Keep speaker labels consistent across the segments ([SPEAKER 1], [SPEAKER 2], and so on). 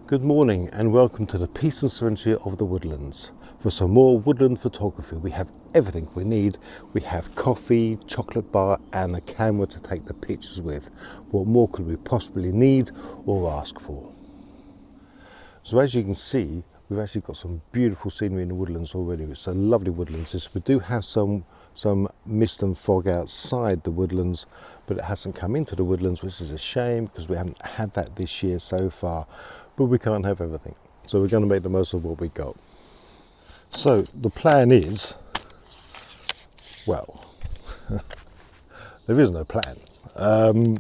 [SPEAKER 1] Good morning and welcome to the peace and serenity of the woodlands. For some more woodland photography, we have everything we need. We have coffee, chocolate bar and a camera to take the pictures with. What more could we possibly need or ask for? So as you can see, we've actually got some beautiful scenery in the woodlands already. It's a lovely woodlands. We do have some mist and fog outside the woodlands, but it hasn't come into the woodlands, which is a shame because we haven't had that this year so far. But we can't have everything, so we're going to make the most of what we got. So the plan is, well, there is no plan. I'm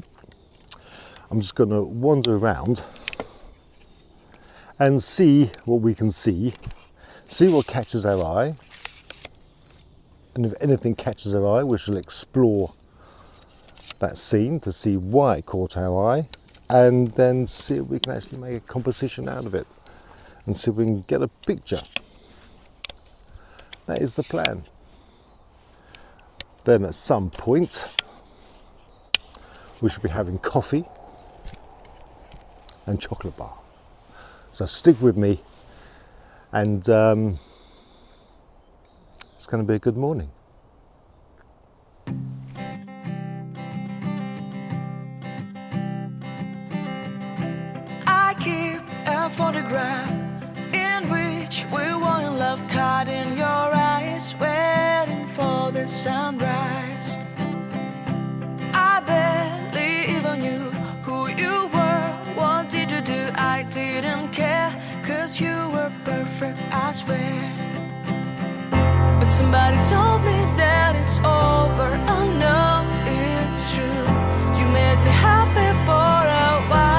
[SPEAKER 1] just going to wander around and see what we can see what catches our eye, and if anything catches our eye, we shall explore that scene to see why it caught our eye, and then see if we can actually make a composition out of it and see if we can get a picture. That is the plan. Then at some point we should be having coffee and chocolate bar. So stick with me, and it's going to be a good morning.
[SPEAKER 2] Photograph in which we were in love, caught in your eyes, waiting for the sunrise. I barely even knew who you were. What did you do? I didn't care, 'cause you were perfect, I swear. But somebody told me that it's over. I know it's true. You made me happy for a while.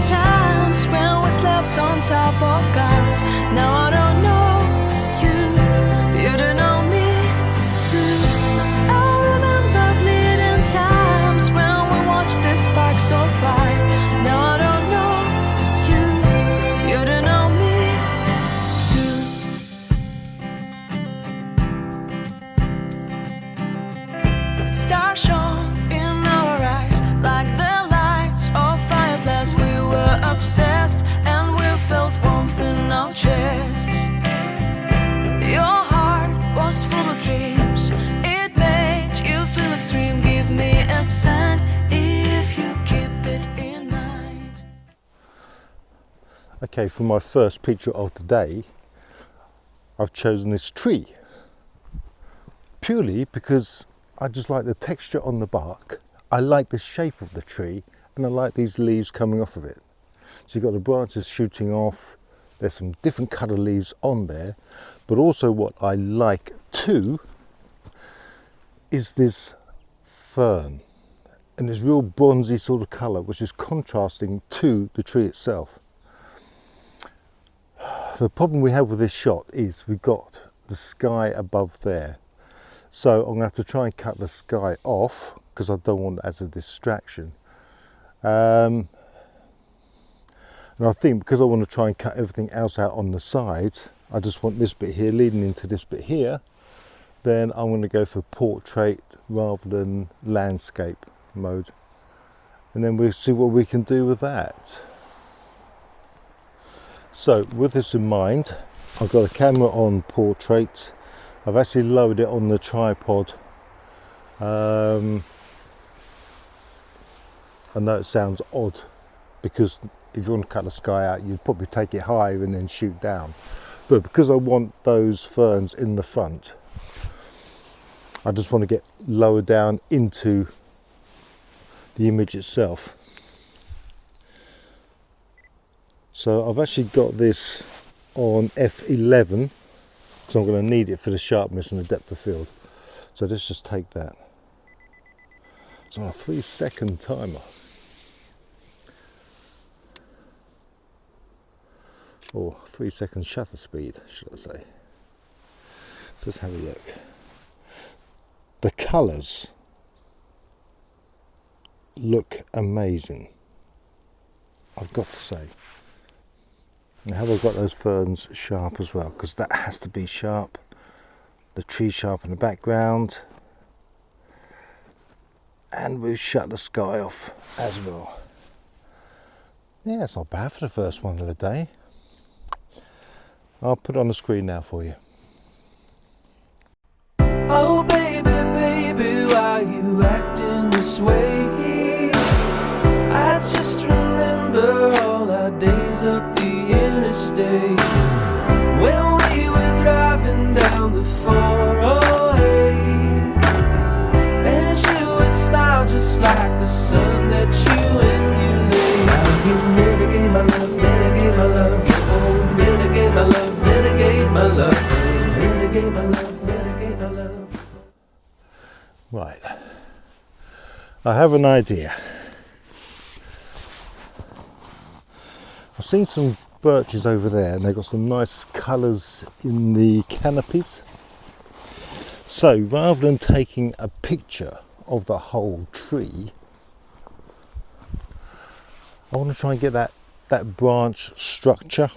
[SPEAKER 2] Times when we slept on top of cars. Now I don't know you don't know me too. I remember fleeting times when we watched the sparks so fire. Now I don't know you don't know me too. Stars shone in our eyes like the lights of fireflies. We were obsessed and we felt warmth in our chests. Your heart was full of dreams. It made you feel extreme. Give me a sign if you keep it in mind.
[SPEAKER 1] Okay, for my first picture of the day, I've chosen this tree purely because I just like the texture on the bark. I like the shape of the tree, and I like these leaves coming off of it. So you've got the branches shooting off, there's some different colour leaves on there, but also what I like too is this fern, and this real bronzy sort of colour, which is contrasting to the tree itself. The problem we have with this shot is we've got the sky above there. So I'm going to have to try and cut the sky off because I don't want that as a distraction. And I think because I want to try and cut everything else out on the sides, I just want this bit here leading into this bit here, then I'm going to go for portrait rather than landscape mode. And then we'll see what we can do with that. So with this in mind, I've got a camera on portrait. I've actually lowered it on the tripod. I know it sounds odd because if you want to cut the sky out, you'd probably take it higher and then shoot down. But because I want those ferns in the front, I just want to get lower down into the image itself. So I've actually got this on f11, so I'm going to need it for the sharpness and the depth of field. So let's just take that. It's on a 3-second timer. Or 3-second shutter speed, should I say. So let's have a look. The colours look amazing, I've got to say. And have I got those ferns sharp as well? Because that has to be sharp. The tree sharp in the background. And we've shut the sky off as well. Yeah, it's not bad for the first one of the day. I'll put it on the screen now for you.
[SPEAKER 3] Oh baby, baby, why you acting this way? I just remember all our days up the interstate when we were driving down the 408, and you would smile just like the sun that you emulate. Now you mitigate my love, mitigate my love, oh, mitigate my love, mitigate my love, mitigate my love, mitigate my love.
[SPEAKER 1] Right, I have an idea. I've seen some birches over there and they've got some nice colours in the canopies. So rather than taking a picture of the whole tree, I want to try and get that branch structure.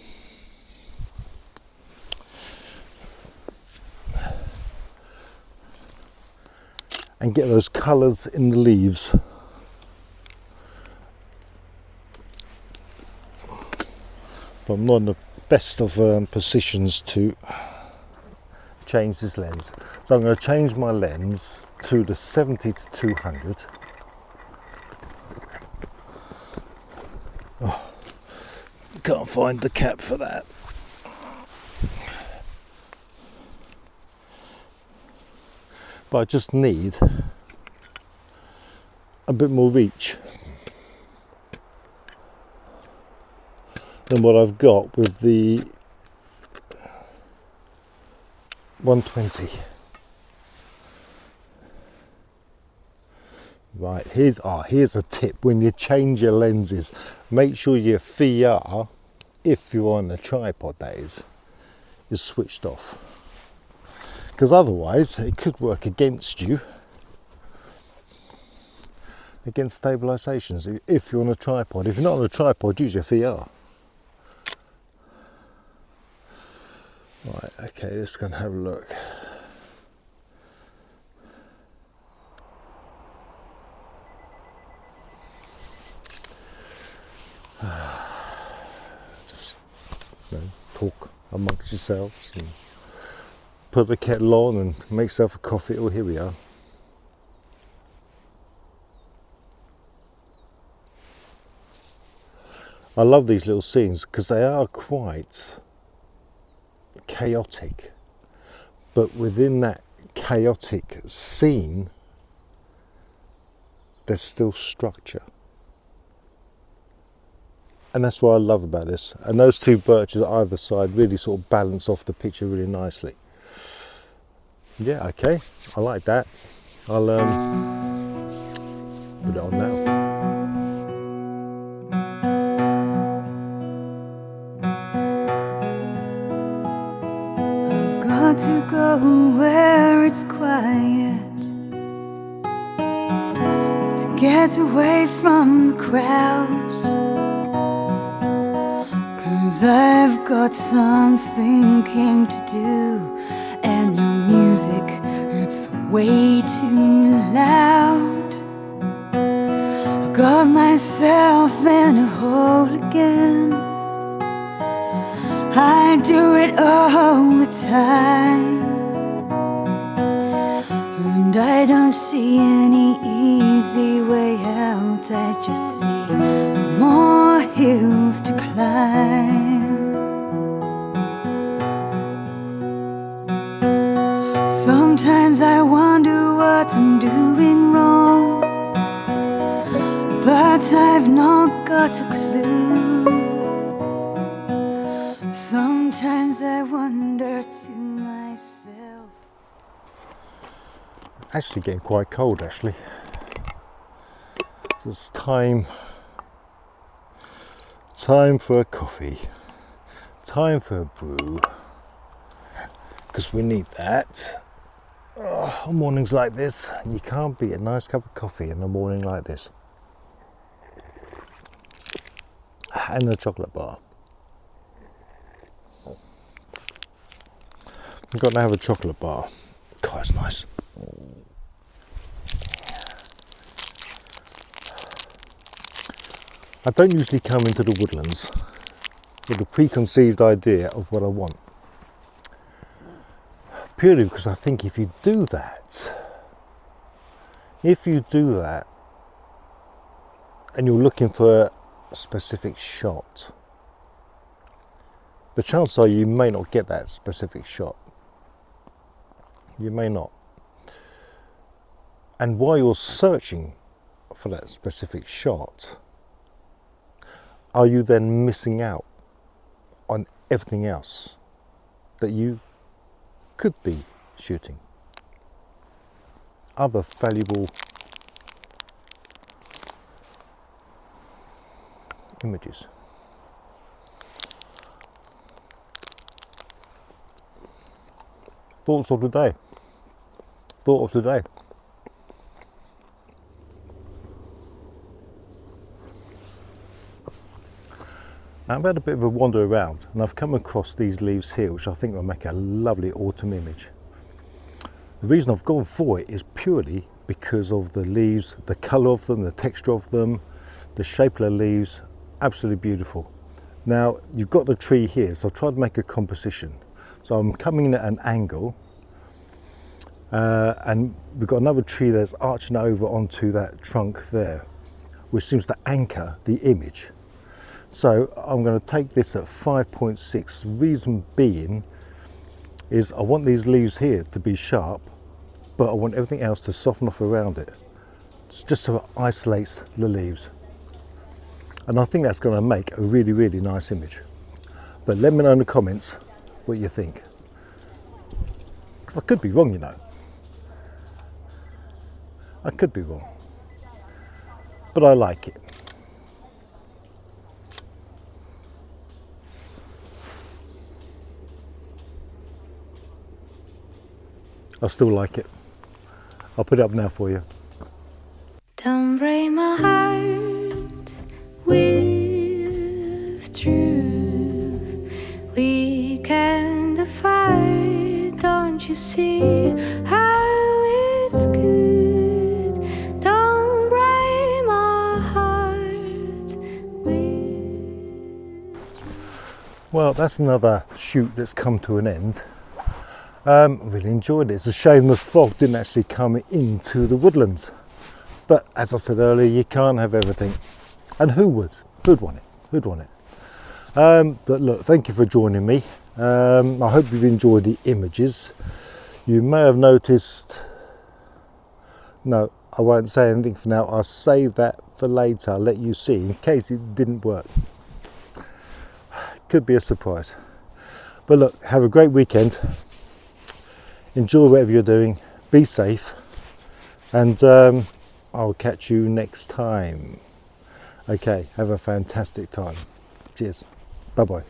[SPEAKER 1] And get those colours in the leaves. But I'm not in the best of positions to change this lens. So I'm going to change my lens to the 70 to 200. Oh, can't find the cap for that. But I just need a bit more reach than what I've got with the 120. Right, here's a tip when you change your lenses. Make sure your VR, if you're on a tripod that is switched off. Because otherwise it could work against you, against stabilisations, if you're on a tripod. If you're not on a tripod, use your VR. Right, okay, let's go and have a look. Just talk amongst yourselves and put the kettle on and make yourself a coffee. Oh, here we are. I love these little scenes because they are quite chaotic, but within that chaotic scene there's still structure, and that's what I love about this. And those two birches on either side really sort of balance off the picture really nicely. Yeah, okay, I like that. I'll put it on now.
[SPEAKER 4] Got to go where it's quiet, to get away from the crowds, 'cause I've got some thinking to do, and your music, it's way too loud. I got myself in a hole again. I do it all the time, and I don't see any easy way out. I just see more hills to climb. Sometimes I wonder what I'm doing wrong, but I've not got a clue. Sometimes I wonder to myself.
[SPEAKER 1] Actually getting quite cold actually. It's time for a coffee, time for a brew, because we need that on mornings like this. And you can't beat a nice cup of coffee in a morning like this, and a chocolate bar. I've got to have a chocolate bar. God, it's nice. I don't usually come into the woodlands with a preconceived idea of what I want. Purely because I think if you do that, and you're looking for a specific shot, the chances are you may not get that specific shot. You may not. And while you're searching for that specific shot, are you then missing out on everything else that you could be shooting? Other valuable images. Thoughts of the day. Thought of today. I've had a bit of a wander around and I've come across these leaves here, which I think will make a lovely autumn image. The reason I've gone for it is purely because of the leaves, the colour of them, the texture of them, the shape of the leaves, absolutely beautiful. Now you've got the tree here, so I've tried to make a composition. So I'm coming in at an angle and we've got another tree that's arching over onto that trunk there, which seems to anchor the image. So I'm going to take this at 5.6. Reason being is I want these leaves here to be sharp, but I want everything else to soften off around it. It's just so it isolates the leaves. And I think that's going to make a really, really nice image. But let me know in the comments what you think. Because I could be wrong, you know. I could be wrong. But I like it. I still like it. I'll put it up now for you.
[SPEAKER 4] Don't break my heart with truth. We can defy, don't you see how it's good? Don't break my heart with...
[SPEAKER 1] Well, that's another shoot that's come to an end. Really enjoyed it. It's a shame the fog didn't actually come into the woodlands. But as I said earlier, you can't have everything. And who would? Who'd want it? Who'd want it? But look, thank you for joining me. I hope you've enjoyed the images. You may have noticed... No, I won't say anything for now. I'll save that for later. I'll let you see in case it didn't work. Could be a surprise. But look, have a great weekend. Enjoy whatever you're doing, be safe, and I'll catch you next time. Okay, have a fantastic time. Cheers. Bye-bye.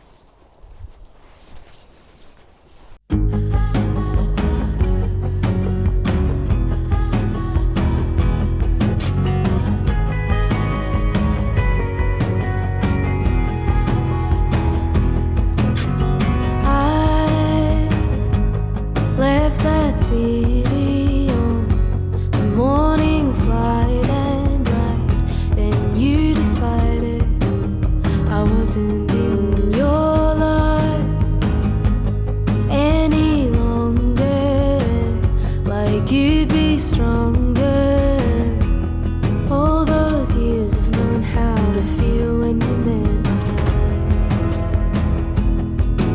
[SPEAKER 4] That city on the morning flight, and right then you decided I wasn't in your life any longer, like you'd be stronger. All those years of knowing how to feel when you met me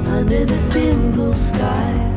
[SPEAKER 4] under the simple sky.